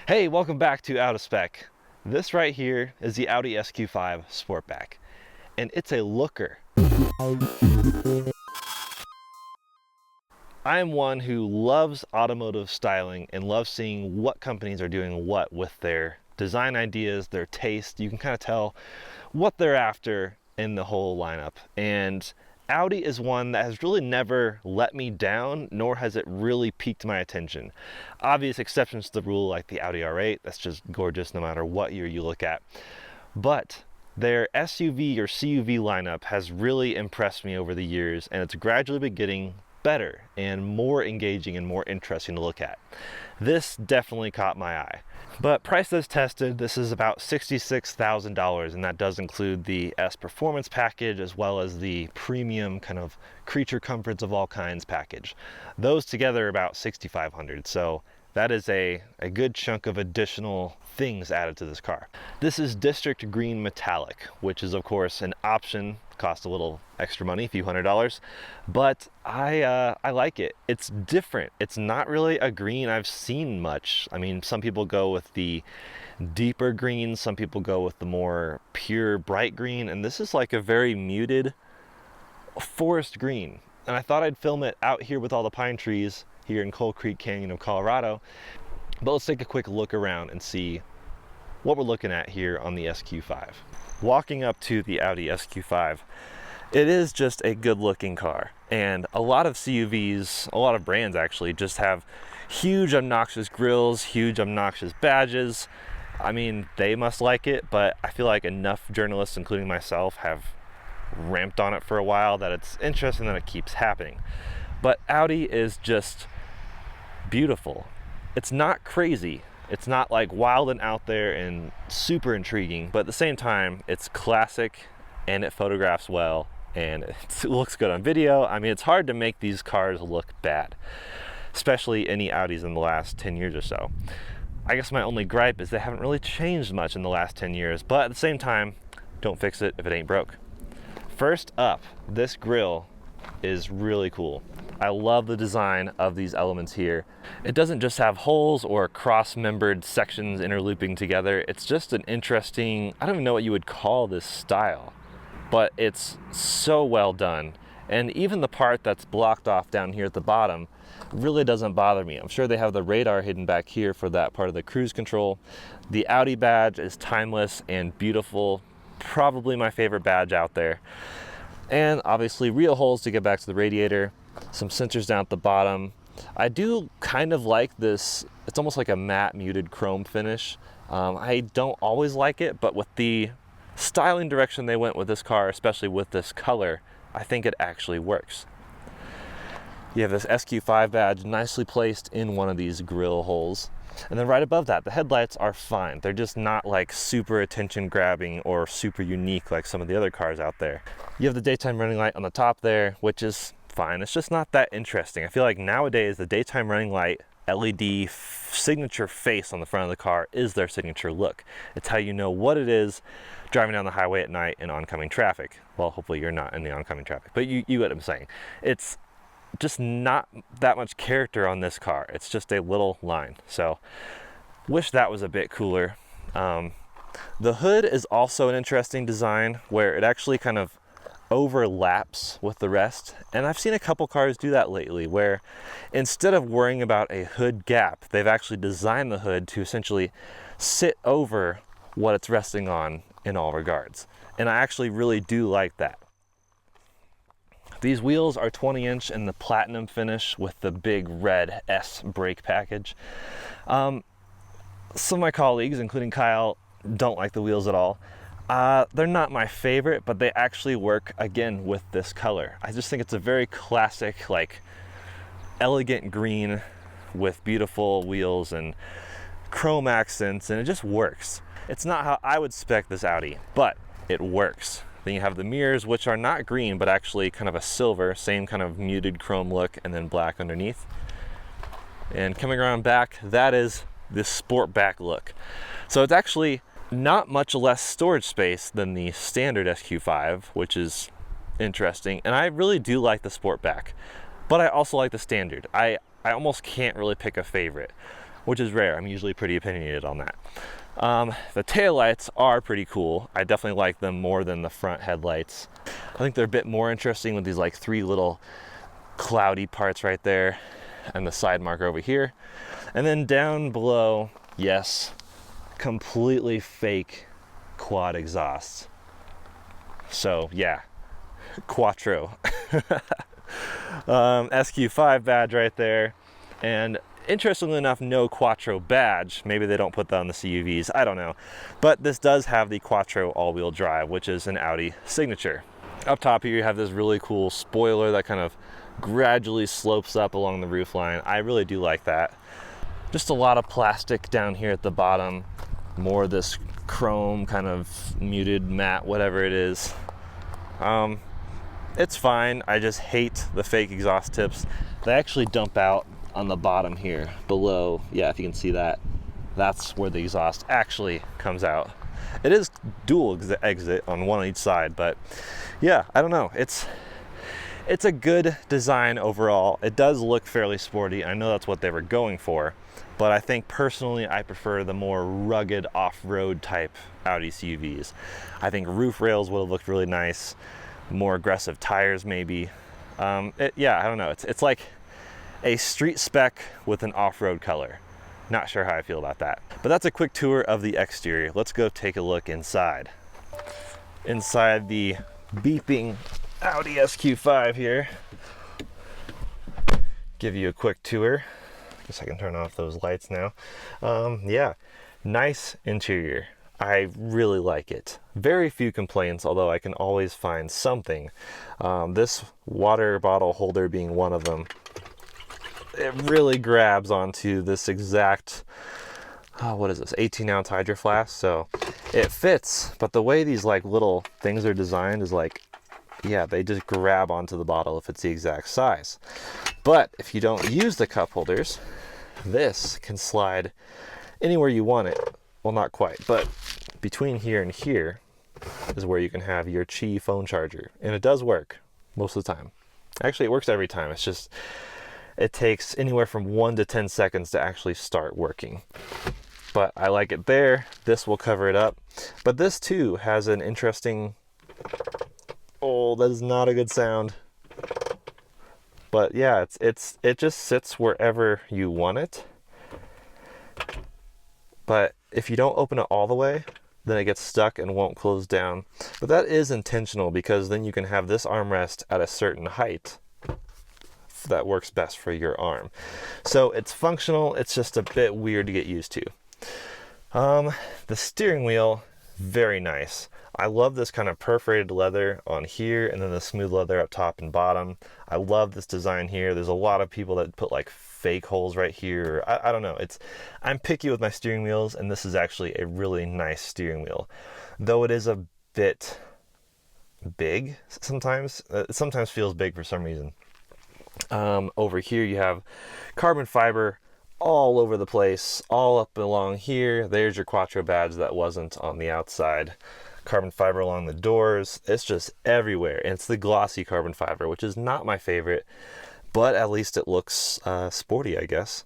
Hey, welcome back to Out of Spec. This right here is the Audi SQ5 Sportback, and it's a looker. I am one who loves automotive styling and loves seeing what companies are doing what with their design ideas, their taste. You can kind of tell what they're after in the whole lineup. And Audi is one that has really never let me down, nor has it really piqued my attention. Obvious exceptions to the rule, like the Audi R8, that's just gorgeous no matter what year you look at. But their SUV or CUV lineup has really impressed me over the years, and it's gradually been getting better and more engaging and more interesting to look at. This definitely caught my eye. But price as tested, this is about $66,000, and that does include the S Performance package as well as the premium kind of creature comforts of all kinds package. Those together are about $6,500, so that is a good chunk of additional things added to this car. This is District Green Metallic, which is of course an option, cost a little extra money, a few $100s, but I like it. It's different. It's not really a green I've seen much. I mean, some people go with the deeper green, some people go with the more pure bright green, and this is like a very muted forest green. And I thought I'd film it out here with all the pine trees here in Coal Creek Canyon of Colorado. But let's take a quick look around and see what we're looking at here on the SQ5. Walking up to the Audi SQ5, it is just a good looking car. And a lot of CUVs, a lot of brands actually, just have huge obnoxious grills, huge obnoxious badges. I mean, they must like it, but I feel like enough journalists, including myself, have ramped on it for a while that it's interesting that it keeps happening. But Audi is just beautiful. It's not crazy. It's not like wild and out there and super intriguing, but at the same time, it's classic and it photographs well and it looks good on video. I mean, it's hard to make these cars look bad, especially any Audis in the last 10 years or so. I guess my only gripe is they haven't really changed much in the last 10 years, but at the same time, don't fix it if it ain't broke. First up, this grille is really cool. I love the design of these elements here. It doesn't just have holes or cross-membered sections interlooping together. It's just an interesting, I don't even know what you would call this style, but it's so well done. And even the part that's blocked off down here at the bottom really doesn't bother me. I'm sure they have the radar hidden back here for that part of the cruise control. The Audi badge is timeless and beautiful. Probably my favorite badge out there. And obviously real holes to get back to the radiator, some sensors down at the bottom. I do kind of like this, it's almost like a matte muted chrome finish. I don't always like it, but with the styling direction they went with this car, especially with this color, I think it actually works. You have this SQ5 badge nicely placed in one of these grille holes. And then right above that, the headlights are fine. They're just not like super attention grabbing or super unique like some of the other cars out there. You have the daytime running light on the top there, which is fine. It's just not that interesting. I feel like nowadays the daytime running light LED signature face on the front of the car is their signature look. It's how you know what it is driving down the highway at night in oncoming traffic. Well, hopefully you're not in the oncoming traffic, but you get what I'm saying. It's just not that much character on this car. It's just a little line. So wish that was a bit cooler. The hood is also an interesting design where it actually kind of overlaps with the rest. And I've seen a couple cars do that lately where instead of worrying about a hood gap, they've actually designed the hood to essentially sit over what it's resting on in all regards. And I actually really do like that. These wheels are 20-inch in the platinum finish with the big red S brake package. Some of my colleagues, including Kyle, don't like the wheels at all. They're not my favorite, but they actually work again with this color. I just think it's a very classic, like elegant green with beautiful wheels and chrome accents, and it just works. It's not how I would spec this Audi, but it works. Then you have the mirrors, which are not green, but actually kind of a silver, same kind of muted chrome look, and then black underneath. And coming around back, that is this Sportback look. So it's actually not much less storage space than the standard SQ5, which is interesting. And I really do like the Sportback, but I also like the standard. I almost can't really pick a favorite. which is rare. I'm usually pretty opinionated on that. The taillights are pretty cool. I definitely like them more than the front headlights. I think they're a bit more interesting with these like 3 little cloudy parts right there and the side marker over here. And then down below, yes, completely fake quad exhausts. So yeah, Quattro. SQ5 badge right there. And interestingly enough, no Quattro badge. Maybe they don't put that on the CUVs, I don't know. But this does have the Quattro all-wheel drive, which is an Audi signature. Up top here, you have this really cool spoiler that kind of gradually slopes up along the roofline. I really do like that. Just a lot of plastic down here at the bottom. More of this chrome kind of muted matte, whatever it is. It's fine. I just hate the fake exhaust tips. They actually dump out on the bottom here below. Yeah, if you can see that, that's where the exhaust actually comes out. It is dual exit on one on each side, but yeah, I don't know. It's a good design overall. It does look fairly sporty. I know that's what they were going for, but I think personally I prefer the more rugged off-road type Audi CUVs. I think roof rails would have looked really nice, more aggressive tires maybe. Yeah, I don't know. It's like a street spec with an off-road color. Not sure how I feel about that. But that's a quick tour of the exterior. Let's go take a look inside. Inside the beeping Audi SQ5 here. Give you a quick tour. Guess I can turn off those lights now. Yeah, nice interior. I really like it. Very few complaints, although I can always find something. This water bottle holder being one of them. It really grabs onto this exact, what is this, 18-ounce Hydro Flask. So it fits, but the way these like little things are designed is like, yeah, they just grab onto the bottle if it's the exact size. But if you don't use the cup holders, this can slide anywhere you want it. Well, not quite, but between here and here is where you can have your Qi phone charger. And it does work most of the time. Actually, it works every time. It's just, it takes anywhere from 1 to 10 seconds to actually start working. But I like it there. This will cover it up. But this too has an interesting, oh, that is not a good sound. But yeah, it just sits wherever you want it. But if you don't open it all the way, then it gets stuck and won't close down. But that is intentional because then you can have this armrest at a certain height that works best for your arm. So it's functional, it's just a bit weird to get used to. The steering wheel, very nice. I love this kind of perforated leather on here and then the smooth leather up top and bottom. I love this design here. There's a lot of people that put like fake holes right here. I don't know. I'm picky with my steering wheels, and this is actually a really nice steering wheel. Though it is a bit big sometimes. It sometimes feels big for some reason. Over here you have carbon fiber all over the place, all up along here. There's your Quattro badge that wasn't on the outside. Carbon fiber along the doors. It's just everywhere. And it's the glossy carbon fiber, which is not my favorite, but at least it looks sporty, I guess.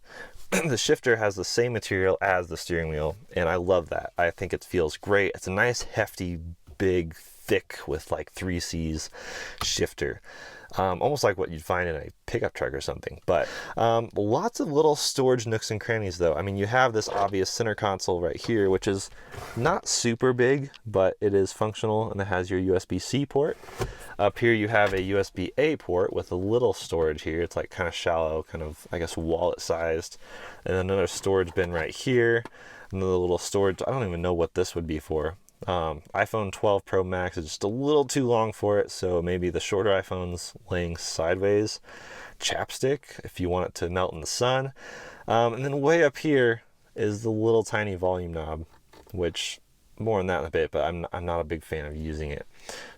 The shifter has the same material as the steering wheel, and I love that. I think it feels great. It's a nice, hefty, big, thick with like 3 C's shifter. Almost like what you'd find in a pickup truck or something. But lots of little storage nooks and crannies though. I mean, you have this obvious center console right here, which is not super big, but it is functional, and it has your USB-C port. Up here you have a USB-A port with a little storage here. It's like kind of shallow, kind of, I guess, wallet sized. And then another storage bin right here. Another little storage, I don't even know what this would be for. iPhone 12 Pro Max is just a little too long for it, so maybe the shorter iPhone's laying sideways. Chapstick if you want it to melt in the sun. And then way up here is the little tiny volume knob, which more on that in a bit, but I'm not a big fan of using it.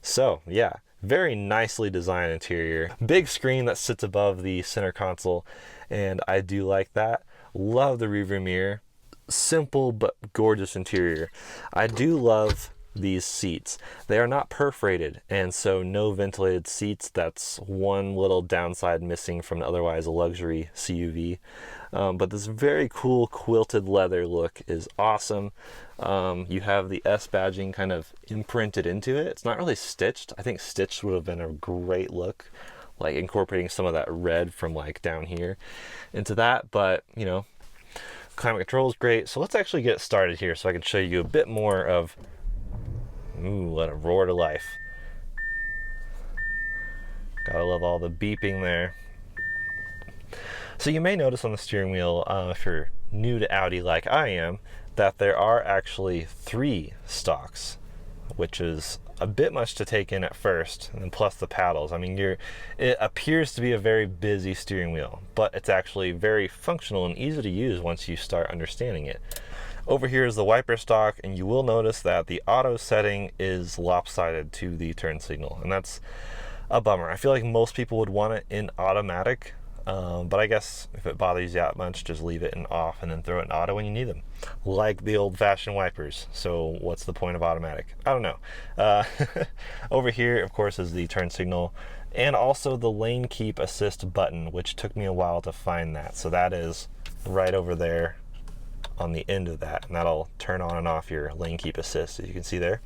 So yeah, very nicely designed interior. Big screen that sits above the center console, and I do like that. Love the rearview mirror. Simple but gorgeous interior. I do love these seats. They are not perforated, and so no ventilated seats. That's one little downside missing from an otherwise luxury CUV. But this very cool quilted leather look is awesome. You have the S badging kind of imprinted into it. It's not really stitched. I think stitched would have been a great look, like incorporating some of that red from like down here into that. But you know, climate control is great. So let's actually get started here so I can show you a bit more of, ooh, let it roar to life. Gotta love all the beeping there. So you may notice on the steering wheel, if you're new to Audi like I am, that there are actually 3 stalks, which is a bit much to take in at first, and then plus the paddles. I mean, it appears to be a very busy steering wheel, but it's actually very functional and easy to use once you start understanding it. Over here is the wiper stalk, and you will notice that the auto setting is lopsided to the turn signal, and that's a bummer. I feel like most people would want it in automatic, but I guess if it bothers you that much, just leave it in off and then throw it in auto when you need them, like the old-fashioned wipers. So what's the point of automatic? I don't know. Over here, of course, is the turn signal and also the lane keep assist button, which took me a while to find that. So that is right over there on the end of that, and that'll turn on and off your lane keep assist, as you can see there.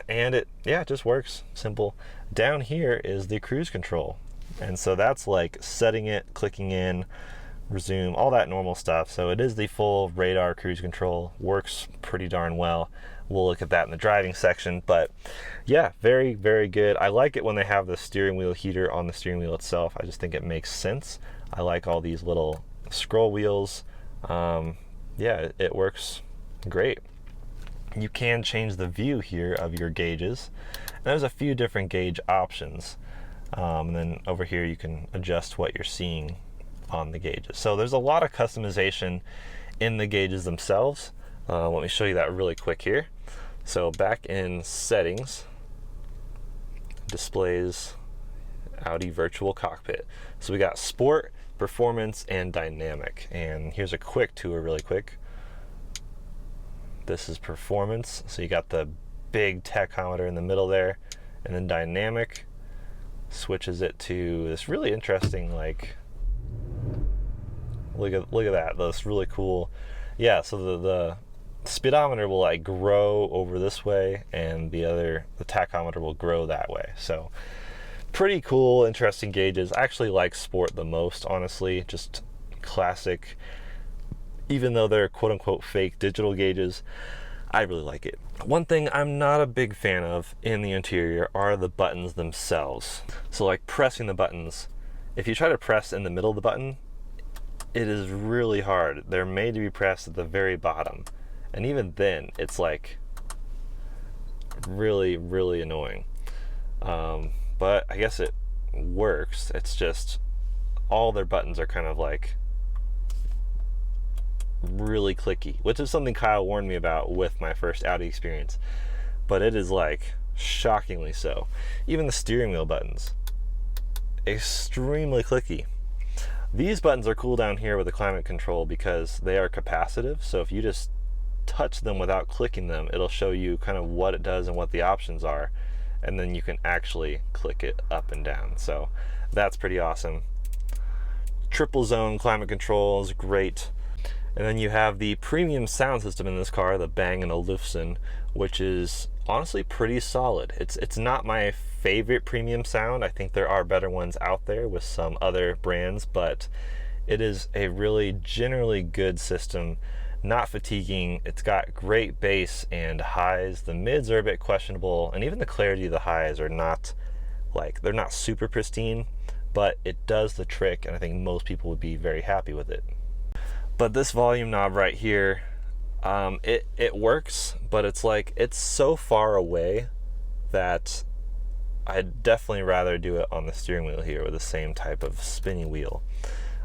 And it just works. Simple. Down here is the cruise control. And so that's like setting it, clicking in, resume, all that normal stuff. So it is the full radar cruise control, works pretty darn well. We'll look at that in the driving section, but yeah, very, very good. I like it when they have the steering wheel heater on the steering wheel itself. I just think it makes sense. I like all these little scroll wheels. Yeah, it works great. You can change the view here of your gauges. And there's a few different gauge options. And then over here you can adjust what you're seeing on the gauges. So there's a lot of customization in the gauges themselves. Let me show you that really quick here. So back in settings, displays Audi virtual cockpit. So we got sport, performance, and dynamic. And here's a quick tour really quick. This is performance. So you got the big tachometer in the middle there, and then dynamic switches it to this really interesting, like, look at that. That's really cool. Yeah, so the speedometer will like grow over this way, and the tachometer will grow that way. So pretty cool, interesting gauges. I actually like sport the most, honestly. Just classic. Even though they're quote-unquote fake digital gauges, I really like it. One thing I'm not a big fan of in the interior are the buttons themselves. So like pressing the buttons, if you try to press in the middle of the button, it is really hard. They're made to be pressed at the very bottom. And even then, it's like really, really annoying. But I guess it works. It's just all their buttons are kind of like really clicky, which is something Kyle warned me about with my first Audi experience, but it is like shockingly so. Even the steering wheel buttons, extremely clicky. These buttons are cool down here with the climate control because they are capacitive, so if you just touch them without clicking them, it'll show you kind of what it does and what the options are, and then you can actually click it up and down. So that's pretty awesome. Triple zone climate control is great. And then you have the premium sound system in this car, the Bang & Olufsen, which is honestly pretty solid. It's not my favorite premium sound. I think there are better ones out there with some other brands, but it is a really generally good system, not fatiguing. It's got great bass and highs. The mids are a bit questionable, and even the clarity of the highs are not, like, they're not super pristine, but it does the trick, and I think most people would be very happy with it. But this volume knob right here, it works, but it's like, it's so far away that I'd definitely rather do it on the steering wheel here with the same type of spinny wheel.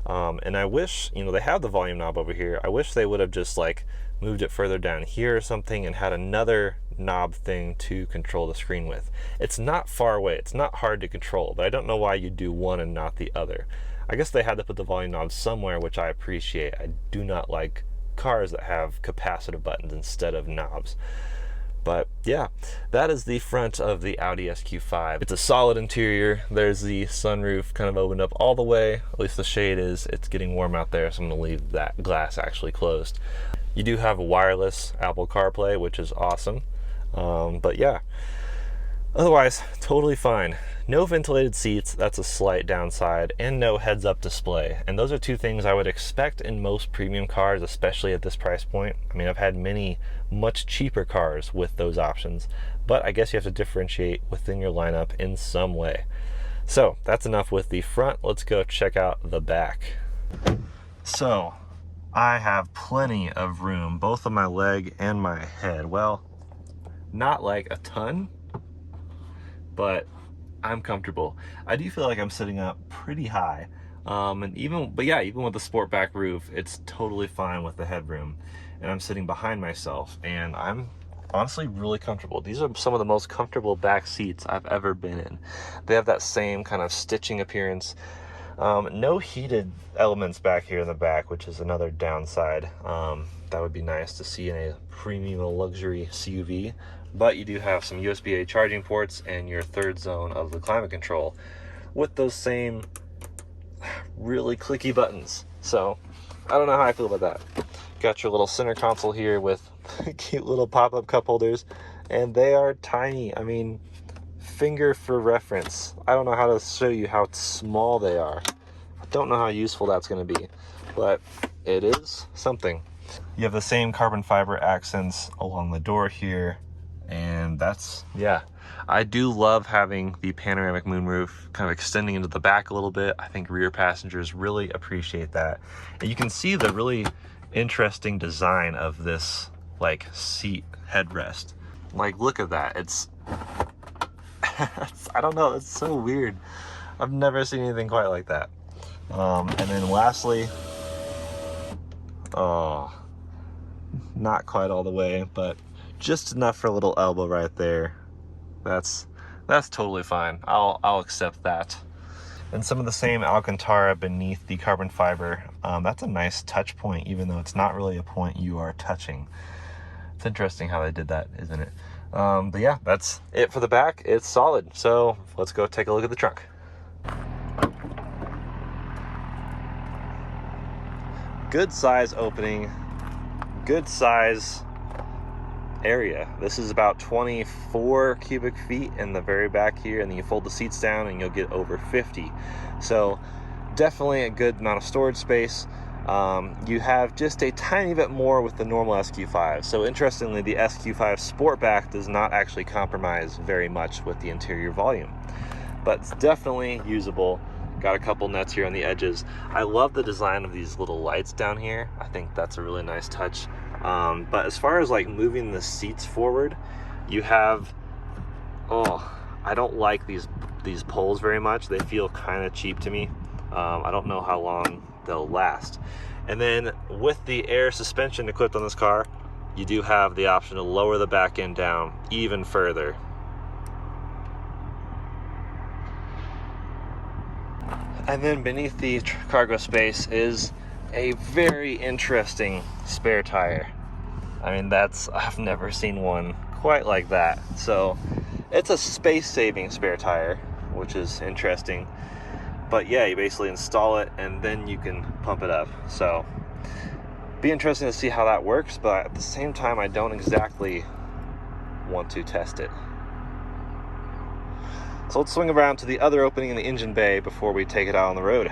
And I wish, they have the volume knob over here. I wish they would have just like moved it further down here or something and had another knob thing to control the screen with. It's not far away. It's not hard to control, but I don't know why you do one and not the other. I guess they had to put the volume knob somewhere, which I appreciate. I do not like cars that have capacitive buttons instead of knobs. But yeah, that is the front of the Audi SQ5. It's a solid interior. There's the sunroof kind of opened up all the way, at least the shade is. It's getting warm out there, so I'm gonna leave that glass actually closed. You do have a wireless Apple CarPlay, which is awesome. But yeah, otherwise, totally fine. No ventilated seats, that's a slight downside, and no heads-up display. And those are two things I would expect in most premium cars, especially at this price point. I mean, I've had many much cheaper cars with those options, but I guess you have to differentiate within your lineup in some way. So that's enough with the front. Let's go check out the back. So I have plenty of room, both on my leg and my head. Well, not like a ton, but I'm comfortable. I do feel like I'm sitting up pretty high. But yeah, even with the Sportback roof, it's totally fine with the headroom. And I'm sitting behind myself, and I'm honestly really comfortable. These are some of the most comfortable back seats I've ever been in. They have that same kind of stitching appearance. No heated elements back here in the back, which is another downside. That would be nice to see in a premium luxury SUV. But you do have some USB-A charging ports and your third zone of the climate control with those same really clicky buttons. So I don't know how I feel about that. Got your little center console here with cute little pop-up cup holders, and they are tiny. I mean, finger for reference. I don't know how to show you how small they are. I don't know how useful that's going to be, but it is something. You have the same carbon fiber accents along the door here. And that's, yeah, I do love having the panoramic moonroof kind of extending into the back a little bit. I think rear passengers really appreciate that. And you can see the really interesting design of this like seat headrest. Like, look at that. It's I don't know, it's so weird. I've never seen anything quite like that. And then lastly, oh, not quite all the way, but just enough for a little elbow right there. That's totally fine. I'll accept that. And some of the same Alcantara beneath the carbon fiber. That's a nice touch point, even though it's not really a point you are touching. It's interesting how they did that, isn't it? But yeah, that's it for the back. It's solid. So let's go take a look at the trunk. Good size opening, good size area. This is about 24 cubic feet in the very back here, and then you fold the seats down and you'll get over 50. So definitely a good amount of storage space. You have just a tiny bit more with the normal SQ5. So interestingly, the SQ5 Sportback does not actually compromise very much with the interior volume, but it's definitely usable. Got a couple nets here on the edges. I love the design of these little lights down here. I think that's a really nice touch. But as far as like moving the seats forward, you have, I don't like these poles very much. They feel kind of cheap to me. I don't know how long they'll last. And then with the air suspension equipped on this car, you do have the option to lower the back end down even further. And then beneath the cargo space is a very interesting spare tire. I mean, I've never seen one quite like that. So it's a space-saving spare tire, which is interesting. But yeah, you basically install it and then you can pump it up. So be interesting to see how that works, but at the same time, I don't exactly want to test it. So let's swing around to the other opening in the engine bay before we take it out on the road.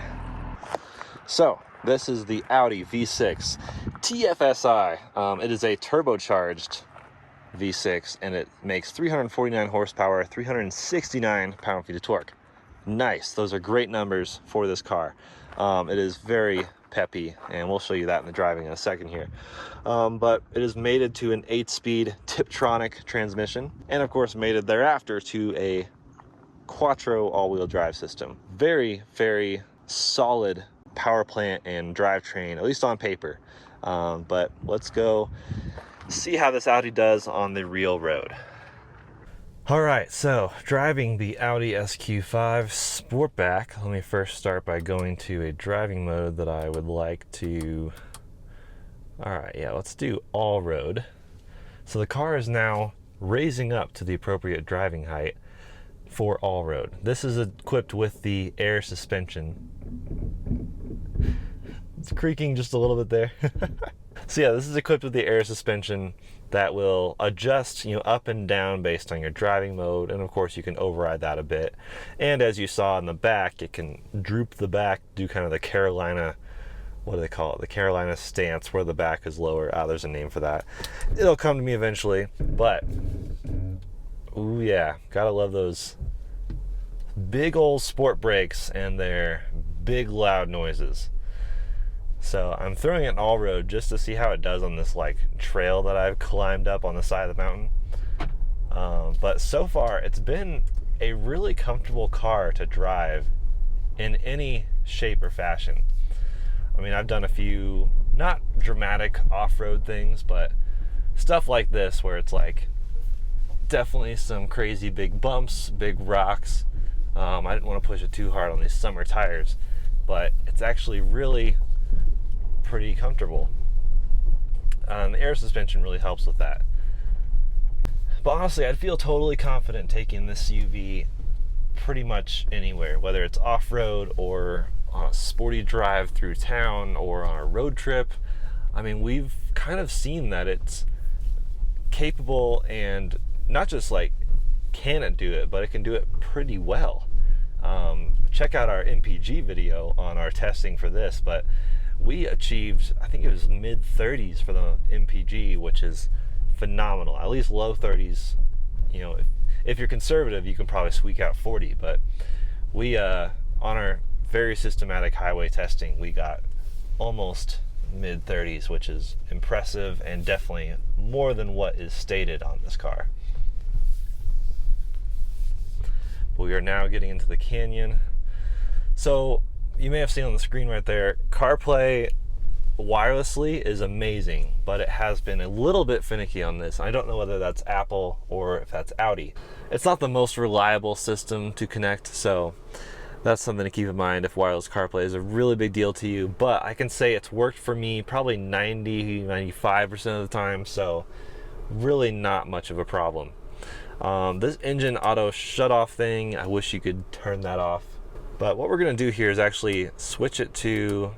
So this is the Audi V6 TFSI. It is a turbocharged V6, and it makes 349 horsepower, 369 pound-feet of torque. Nice. Those are great numbers for this car. It is very peppy, and we'll show you that in the driving in a second here. But it is mated to an 8-speed Tiptronic transmission, and of course mated thereafter to a Quattro all-wheel drive system. Very, very solid power plant and drivetrain, at least on paper. But let's go see how this Audi does on the real road. All right, so driving the Audi SQ5 Sportback, let me first start by going to a driving mode that I would like to, all right, yeah, let's do all road. So the car is now raising up to the appropriate driving height for all-road. This is equipped with the air suspension. It's creaking just a little bit there. So yeah, this is equipped with the air suspension that will adjust, up and down based on your driving mode, and of course you can override that a bit. And as you saw in the back, it can droop the back, do kind of the Carolina, what do they call it? The Carolina stance, where the back is lower. There's a name for that. It'll come to me eventually, but ooh yeah, gotta love those big old sport brakes and their big loud noises. So I'm throwing it in all-road just to see how it does on this trail that I've climbed up on the side of the mountain. But so far, it's been a really comfortable car to drive in any shape or fashion. I mean, I've done a few not dramatic off-road things, but stuff like this where it's definitely some crazy big bumps, big rocks. I didn't want to push it too hard on these summer tires, but it's actually really pretty comfortable. The air suspension really helps with that. But honestly, I'd feel totally confident taking this UV pretty much anywhere, whether it's off-road or on a sporty drive through town or on a road trip. I mean, we've kind of seen that it's capable, and not just can it do it, but it can do it pretty well. Check out our MPG video on our testing for this, but we achieved, I think it was mid-30s for the MPG, which is phenomenal. At least low 30s. If you're conservative, you can probably squeak out 40, but we on our very systematic highway testing, we got almost mid-30s, which is impressive and definitely more than what is stated on this car. But we are now getting into the canyon. So you may have seen on the screen right there, CarPlay wirelessly is amazing, but it has been a little bit finicky on this. I don't know whether that's Apple or if that's Audi. It's not the most reliable system to connect, so that's something to keep in mind if wireless CarPlay is a really big deal to you. But I can say it's worked for me probably 95% of the time, so really not much of a problem. This engine auto shut off thing, I wish you could turn that off. But what we're going to do here is actually switch it to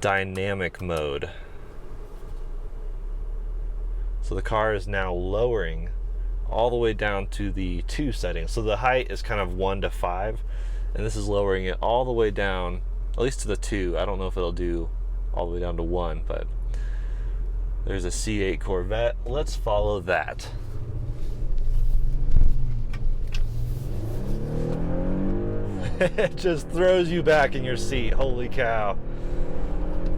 dynamic mode. So the car is now lowering all the way down to the 2 setting. So the height is kind of 1 to 5, and this is lowering it all the way down, at least to the 2. I don't know if it'll do all the way down to 1, but there's a C8 Corvette. Let's follow that. It just throws you back in your seat. Holy cow.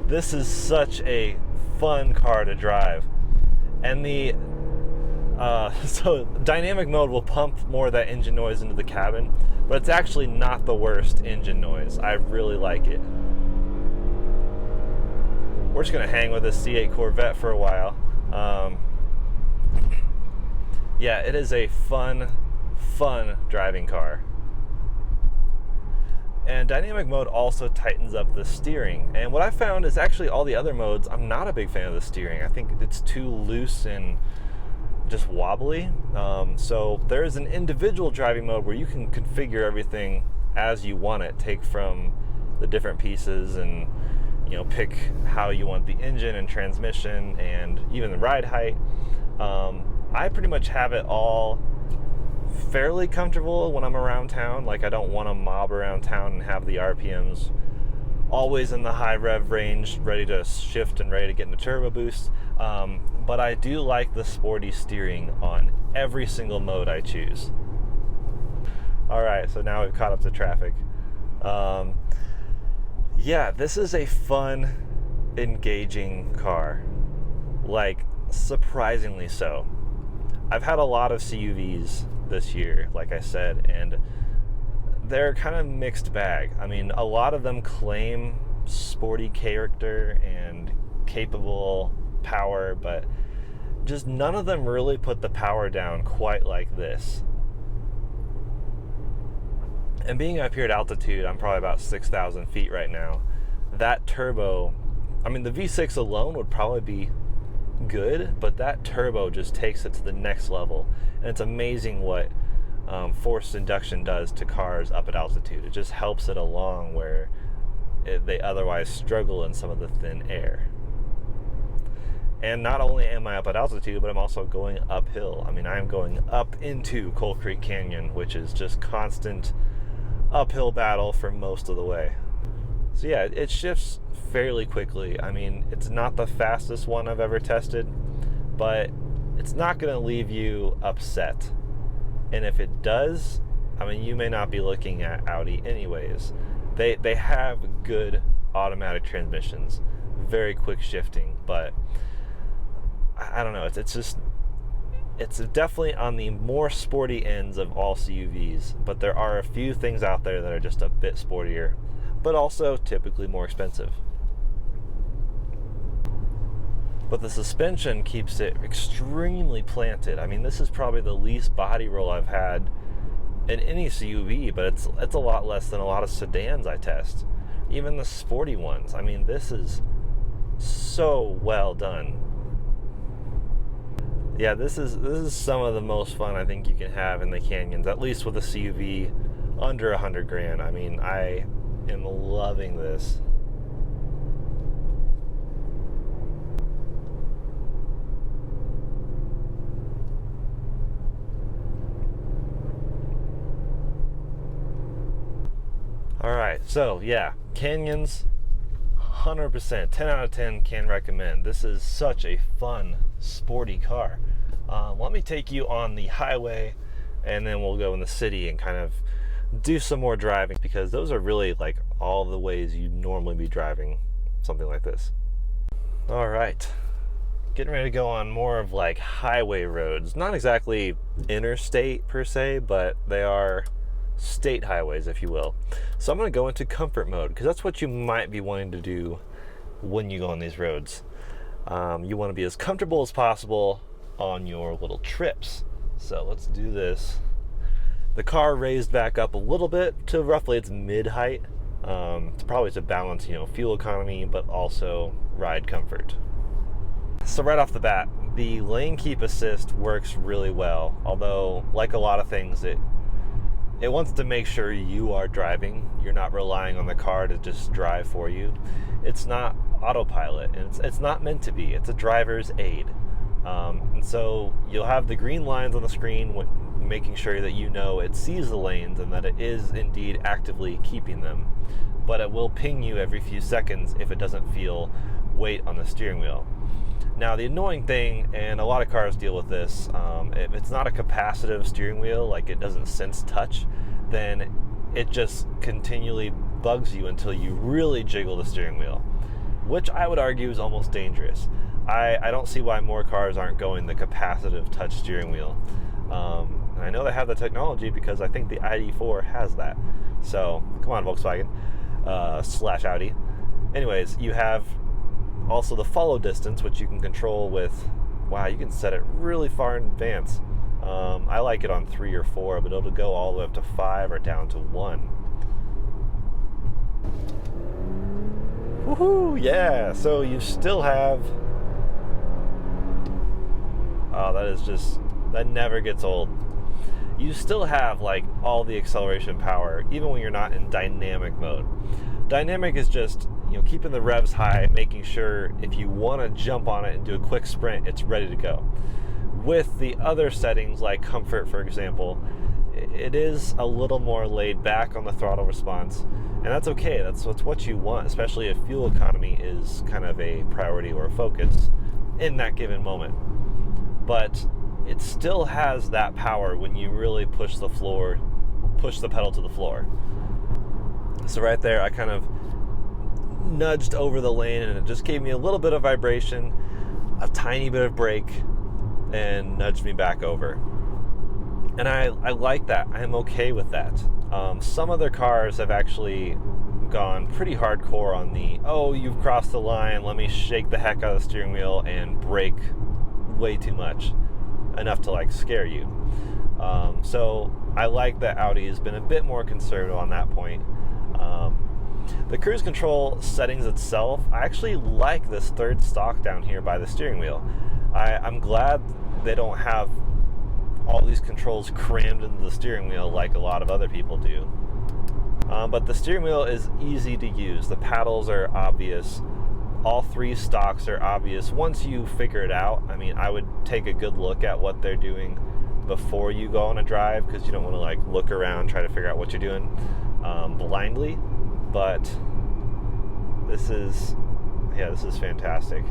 This is such a fun car to drive. And the so dynamic mode will pump more of that engine noise into the cabin, but it's actually not the worst engine noise. I really like it. We're just gonna hang with this C8 Corvette for a while. Yeah, it is a fun driving car. And dynamic mode also tightens up the steering. And what I found is actually all the other modes, I'm not a big fan of the steering. I think it's too loose and just wobbly. So there's an individual driving mode where you can configure everything as you want it. Take from the different pieces and pick how you want the engine and transmission and even the ride height. I pretty much have it all fairly comfortable when I'm around town. I don't want to mob around town and have the RPMs always in the high rev range, ready to shift and ready to get into turbo boost. But I do like the sporty steering on every single mode I choose. Alright, so now we've caught up to traffic. Yeah, this is a fun, engaging car. Surprisingly so. I've had a lot of CUVs this year, like I said, and they're kind of mixed bag. I mean, a lot of them claim sporty character and capable power, but just none of them really put the power down quite like this. And being up here at altitude, I'm probably about 6,000 feet right now. That turbo, I mean, the V6 alone would probably be good, but that turbo just takes it to the next level. And it's amazing what forced induction does to cars up at altitude. It just helps it along where they otherwise struggle in some of the thin air. And not only am I up at altitude, but I'm also going uphill. I mean, I'm going up into Coal Creek Canyon, which is just constant uphill battle for most of the way. So yeah, it shifts fairly quickly. I mean, it's not the fastest one I've ever tested, but it's not going to leave you upset. And if it does, I mean, you may not be looking at Audi anyways. They have good automatic transmissions, very quick shifting, but I don't know, it's definitely on the more sporty ends of all CUVs, but there are a few things out there that are just a bit sportier, but also typically more expensive. But the suspension keeps it extremely planted. I mean, this is probably the least body roll I've had in any CUV, but it's a lot less than a lot of sedans I test, even the sporty ones. I mean, this is so well done. Yeah, this is some of the most fun I think you can have in the canyons, at least with a CUV under 100 grand. I mean, I am loving this. Alright, so yeah, canyons, 100%, 10 out of 10 can recommend. This is such a fun, sporty car. Let me take you on the highway, and then we'll go in the city and kind of do some more driving, because those are really like all the ways you'd normally be driving something like this. Alright, getting ready to go on more of like highway roads. Not exactly interstate per se, but they are state highways, if you will. So I'm going to go into comfort mode, because that's what you might be wanting to do when you go on these roads. You want to be as comfortable as possible on your little trips. So let's do this. The car raised back up a little bit to roughly its mid height. It's probably to balance, fuel economy, but also ride comfort. So right off the bat, the lane keep assist works really well. Although, like a lot of things, it wants to make sure you are driving. You're not relying on the car to just drive for you. It's not autopilot, and it's not meant to be. It's a driver's aid. And so you'll have the green lines on the screen making sure that it sees the lanes and that it is indeed actively keeping them. But it will ping you every few seconds if it doesn't feel weight on the steering wheel. Now, the annoying thing, and a lot of cars deal with this, if it's not a capacitive steering wheel, like it doesn't sense touch, then it just continually bugs you until you really jiggle the steering wheel, which I would argue is almost dangerous. I don't see why more cars aren't going the capacitive touch steering wheel. And I know they have the technology because I think the ID4 has that. So, come on, Volkswagen / Audi. Anyways, you have also the follow distance, which you can control with, you can set it really far in advance. I like it on 3 or 4, but it'll go all the way up to 5 or down to 1. Woohoo, yeah! So you still have... that never gets old. You still have like all the acceleration power, even when you're not in dynamic mode. Dynamic is just, keeping the revs high, making sure if you want to jump on it and do a quick sprint, it's ready to go. With the other settings, like comfort, for example, it is a little more laid back on the throttle response, and that's okay. That's what you want, especially if fuel economy is kind of a priority or a focus in that given moment. But it still has that power when you really push the pedal to the floor. So right there, I kind of nudged over the lane, and it just gave me a little bit of vibration, a tiny bit of brake, and nudged me back over. And I like that. I'm okay with that. Some other cars have actually gone pretty hardcore on you've crossed the line, let me shake the heck out of the steering wheel and brake way too much, enough to like scare you. So I like that Audi has been a bit more conservative on that point. The cruise control settings itself, I actually like this third stalk down here by the steering wheel. I'm glad they don't have all these controls crammed into the steering wheel like a lot of other people do. But the steering wheel is easy to use. The paddles are obvious. All three stalks are obvious. Once you figure it out, I mean, I would take a good look at what they're doing before you go on a drive, because you don't want to like look around, try to figure out what you're doing blindly. But this is fantastic.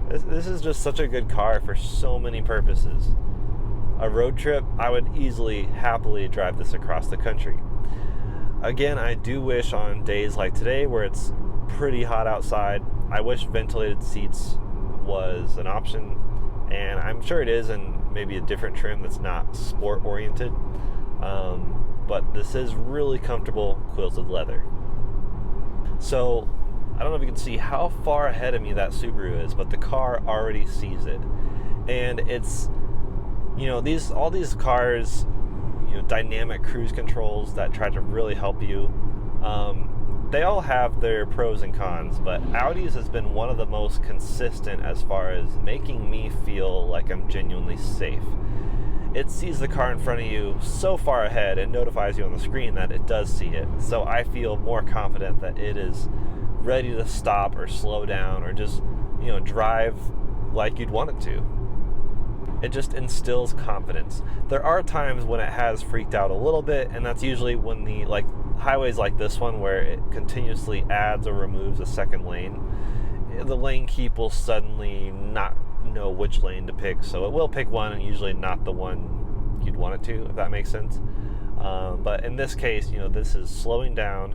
This is just such a good car for so many purposes. A road trip, I would easily, happily drive this across the country. Again, I do wish on days like today where it's pretty hot outside, I wish ventilated seats was an option, and I'm sure it is in maybe a different trim that's not sport oriented. But this is really comfortable quilted leather. So I don't know if you can see how far ahead of me that Subaru is, but the car already sees it. And it's, you know, all these cars, you know, dynamic cruise controls that try to really help you, they all have their pros and cons, but Audi's has been one of the most consistent as far as making me feel like I'm genuinely safe. It sees the car in front of you so far ahead and notifies you on the screen that it does see it, so I feel more confident that it is ready to stop or slow down or just, you know, drive like you'd want it to. It just instills confidence. There are times when it has freaked out a little bit, and that's usually when the highways like this one where it continuously adds or removes a second lane. The lane keep will suddenly not know which lane to pick, so it will pick one and usually not the one you'd want it to, if that makes sense. But in this case, you know, this is slowing down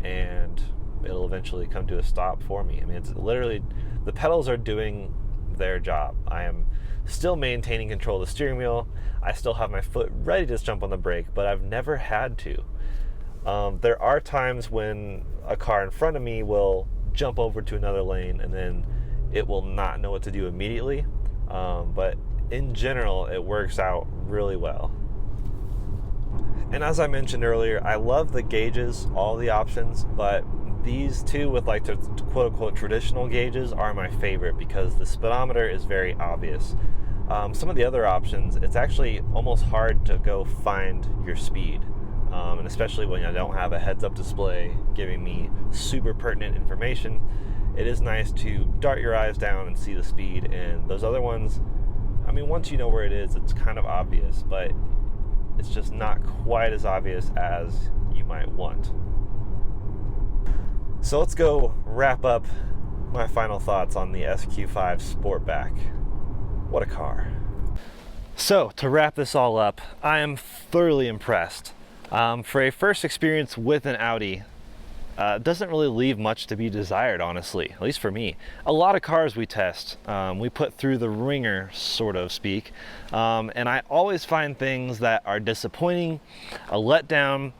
and it'll eventually come to a stop for me. I mean, it's literally, the pedals are doing their job. I am still maintaining control of the steering wheel. I still have my foot ready to jump on the brake, but I've never had to. There are times when a car in front of me will jump over to another lane and then it will not know what to do immediately. But in general, it works out really well. And as I mentioned earlier, I love the gauges, all the options, but these two with like the quote-unquote traditional gauges are my favorite because the speedometer is very obvious. Some of the other options, it's actually almost hard to go find your speed. And especially when I don't have a heads-up display giving me super pertinent information, it is nice to dart your eyes down and see the speed. And those other ones, I mean, once you know where it is, it's kind of obvious, but it's just not quite as obvious as you might want. So let's go wrap up my final thoughts on the SQ5 Sportback. What a car. So to wrap this all up, I am thoroughly impressed. For a first experience with an Audi, it doesn't really leave much to be desired, honestly, at least for me. A lot of cars we test, we put through the ringer, so to speak, and I always find things that are disappointing, a letdown,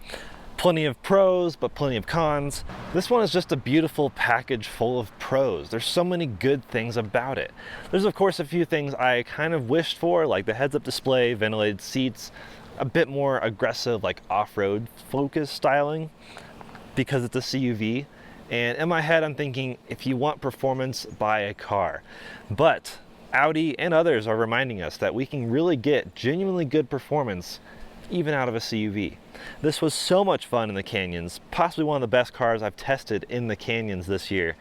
plenty of pros, but plenty of cons. This one is just a beautiful package full of pros. There's so many good things about it. There's of course a few things I kind of wished for, like the heads-up display, ventilated seats, a bit more aggressive like off-road focus styling because it's a CUV. And in my head I'm thinking, if you want performance, buy a car. But Audi and others are reminding us that we can really get genuinely good performance even out of a CUV. This was so much fun in the canyons, possibly one of the best cars I've tested in the canyons this year.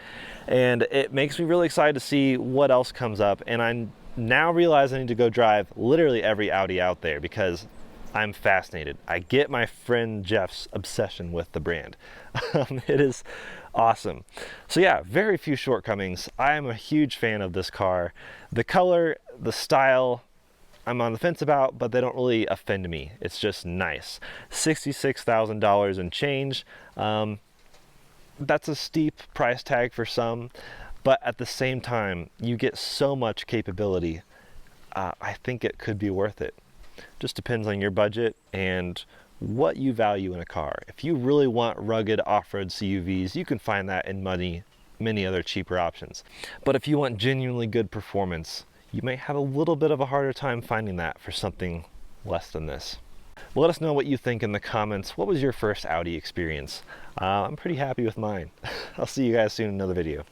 And it makes me really excited to see what else comes up. And I now realize I need to go drive literally every Audi out there because I'm fascinated. I get my friend Jeff's obsession with the brand. It is awesome. So yeah, very few shortcomings. I am a huge fan of this car. The color, the style, I'm on the fence about, but they don't really offend me. It's just nice. $66,000 and change. That's a steep price tag for some, but at the same time, you get so much capability. I think it could be worth it. Just depends on your budget and what you value in a car. If you really want rugged off-road CUVs, you can find that in many other cheaper options. But if you want genuinely good performance, you may have a little bit of a harder time finding that for something less than this. Let us know what you think in the comments. What was your first Audi experience? I'm pretty happy with mine. I'll see you guys soon in another video.